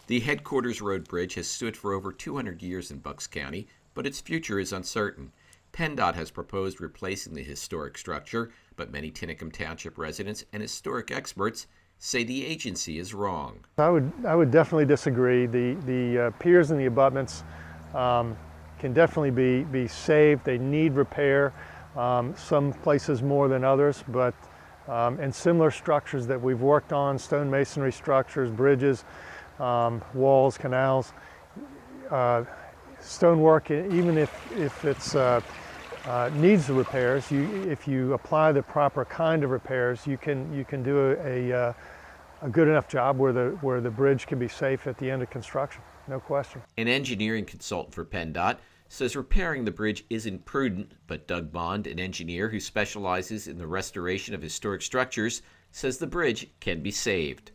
The Headquarters Road Bridge has stood for over 200 years in Bucks County, but its future is uncertain. PennDOT has proposed replacing the historic structure, but many Tinicum Township residents and historic experts say the agency is wrong. I would definitely disagree. The piers and the abutments can definitely be saved. They need repair, some places more than others, but and similar structures that we've worked on, stone masonry structures, bridges, walls, canals, stonework, even if it's needs the repairs, if you apply the proper kind of repairs, you can do a good enough job where the bridge can be safe at the end of construction, no question. An engineering consultant for PennDOT says repairing the bridge isn't prudent, but Doug Bond, an engineer who specializes in the restoration of historic structures, says the bridge can be saved.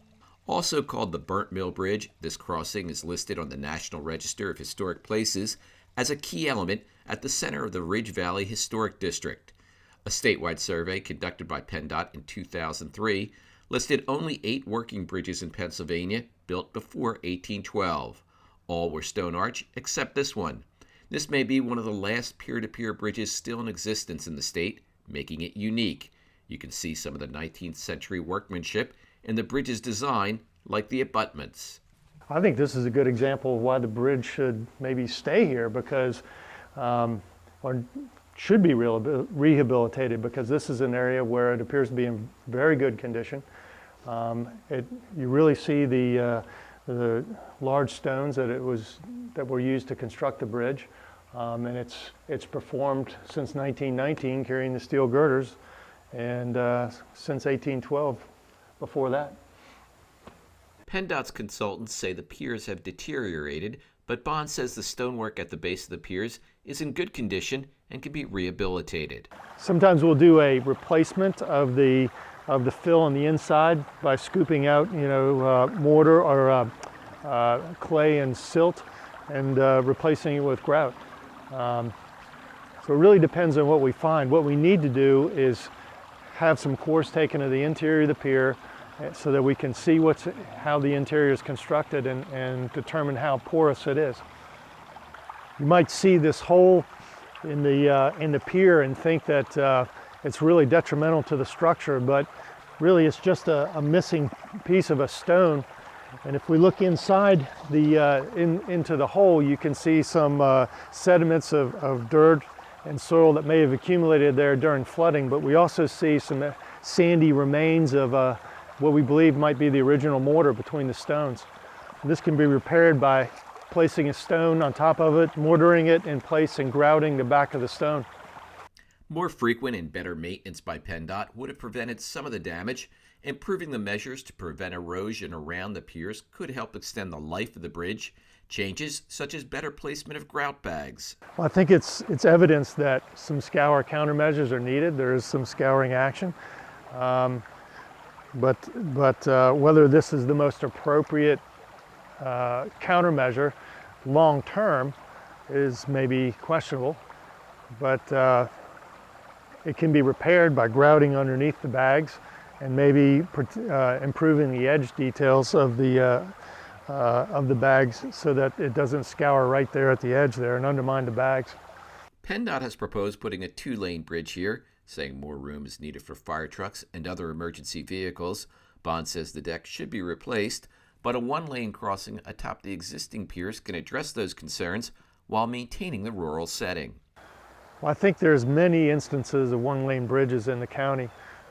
Also called the Burnt Mill Bridge, this crossing is listed on the National Register of Historic Places as a key element at the center of the Ridge Valley Historic District. A statewide survey conducted by PennDOT in 2003 listed only 8 working bridges in Pennsylvania built before 1812. All were stone arch except this one. This may be one of the last pier-to-pier bridges still in existence in the state, making it unique. You can see some of the 19th century workmanship in the bridge's design, like the abutments. I think this is a good example of why the bridge should maybe stay here, because or should be rehabilitated, because this is an area where it appears to be in very good condition. You really see the large stones that were used to construct the bridge, and it's performed since 1919, carrying the steel girders, and since 1812 before that. PennDOT's consultants say the piers have deteriorated, but Bond says the stonework at the base of the piers is in good condition and can be rehabilitated. Sometimes we'll do a replacement of the fill on the inside by scooping out, mortar or clay and silt and replacing it with grout. So it really depends on what we find. What we need to do is have some cores taken of the interior of the pier so that we can see how the interior is constructed and determine how porous it is. You might see this hole in the pier and think that it's really detrimental to the structure, but really it's just a missing piece of a stone. And if we look inside into the hole, you can see some sediments of dirt and soil that may have accumulated there during flooding, but we also see some sandy remains of what we believe might be the original mortar between the stones. This can be repaired by placing a stone on top of it, mortaring it in place, and grouting the back of the stone. More frequent and better maintenance by PennDOT would have prevented some of the damage. Improving the measures to prevent erosion around the piers could help extend the life of the bridge. Changes such as better placement of grout bags. Well, I think it's evidence that some scour countermeasures are needed. There is some scouring action. But whether this is the most appropriate countermeasure long term is maybe questionable. But it can be repaired by grouting underneath the bags and maybe improving the edge details of the bags so that it doesn't scour right there at the edge there and undermine the bags. PennDOT has proposed putting a 2-lane bridge here, saying more room is needed for fire trucks and other emergency vehicles. Bond says the deck should be replaced, but a 1-lane crossing atop the existing piers can address those concerns while maintaining the rural setting. Well, I think there's many instances of 1-lane bridges in the county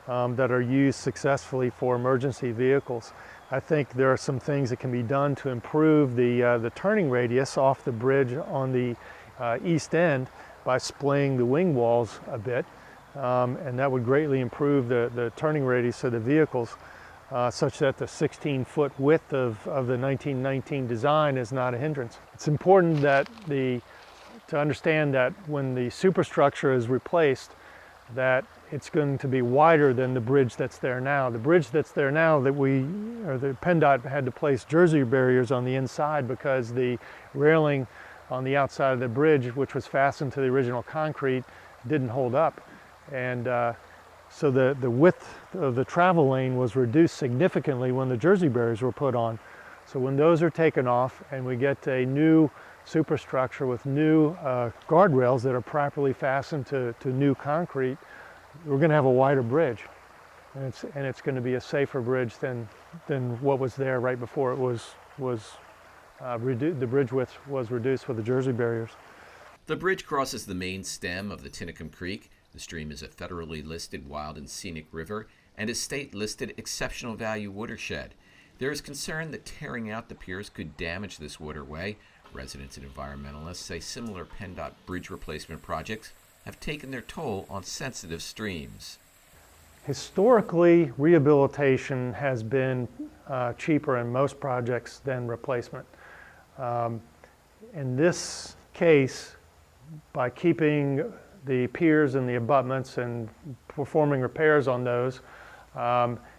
that are used successfully for emergency vehicles. I think there are some things that can be done to improve the turning radius off the bridge on the east end by splaying the wing walls a bit, and that would greatly improve the turning radius of the vehicles, such that the 16-foot width of the 1919 design is not a hindrance. It's important to understand that when the superstructure is replaced, that it's going to be wider than the bridge that's there now. The bridge that's there now, the PennDOT had to place jersey barriers on the inside because the railing on the outside of the bridge, which was fastened to the original concrete, didn't hold up. And so the width of the travel lane was reduced significantly when the jersey barriers were put on. So when those are taken off and we get a new superstructure with new guardrails that are properly fastened to new concrete, we're going to have a wider bridge. And it's going to be a safer bridge than what was there right before it was the bridge width was reduced with the Jersey barriers. The bridge crosses the main stem of the Tinicum Creek. The stream is a federally listed wild and scenic river and a state-listed exceptional value watershed. There is concern that tearing out the piers could damage this waterway. Residents and environmentalists say similar PennDOT bridge replacement projects have taken their toll on sensitive streams. Historically, rehabilitation has been cheaper in most projects than replacement. In this case, by keeping the piers and the abutments and performing repairs on those,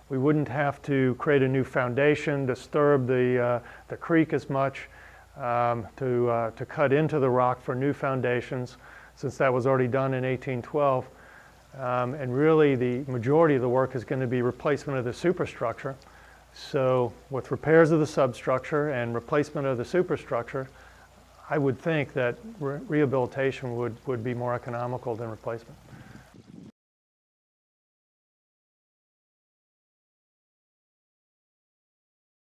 we wouldn't have to create a new foundation, disturb the creek as much, to cut into the rock for new foundations, since that was already done in 1812. And really the majority of the work is going to be replacement of the superstructure. So with repairs of the substructure and replacement of the superstructure, I would think that rehabilitation would be more economical than replacement.